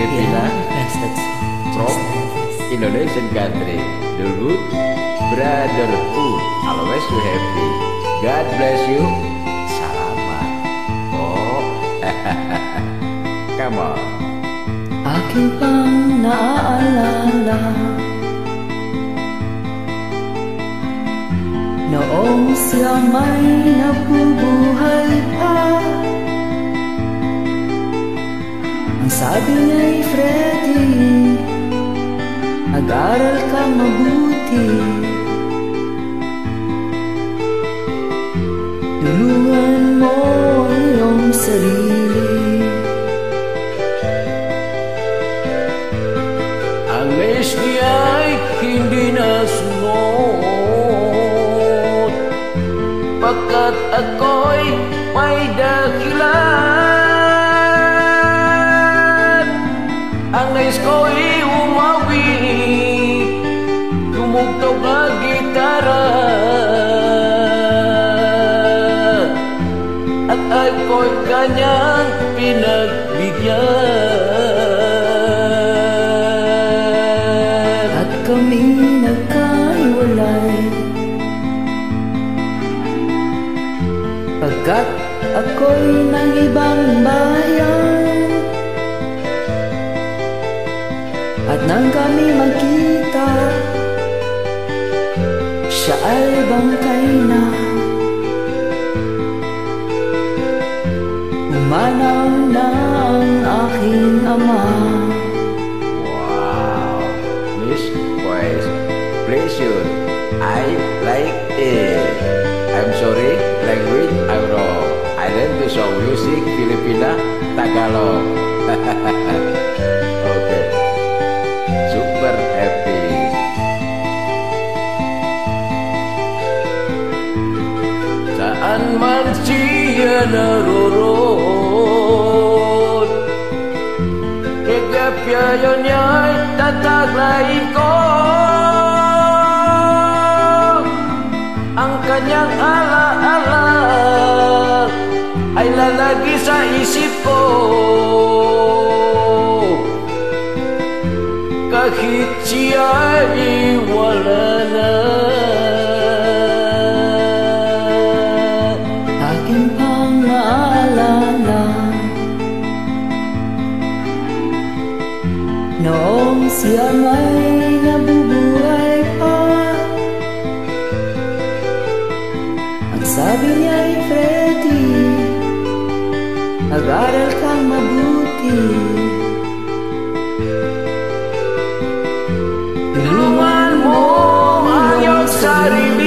Filipina that's from Indonesian country. The good brotherhood, always be happy. God bless you. Salamat. Oh, come on. aking pang naaalala noong siya may nabubuhay pa. Ang sabi niya'y Freddy, mag-aral ka mabuti, tulungan mo ang iyong sarili. Ang wish niya'y hindi nasunod, pagkat ako'y may dahilan. Ang nais ko'y umawi, tumugtog na gitara, at ako'y kanyang pinagbigyan. At kami nagkahiwalay, pagkat ako'y ng ibang bayan. At nang kami magkita, siya ay bangkay na. Umanaw na ang aking ama. Wow, Miss Voice, pleasure. I like it. I'm sorry, language I'm wrong. I learn to show music Filipina Tagalog. Okay, super happy. Saan man siya naroon, ikapyayo niya'y tataglayin ko. Ang kanyang alaala ay lalagi sa isip ko, kahit siya'y wala na. Aking pang naalala noong siya may nabubuhay pa. Ang sabi niya'y Freddy, mag-aral kang mabuti, Tulungan mo ang iyong sarili.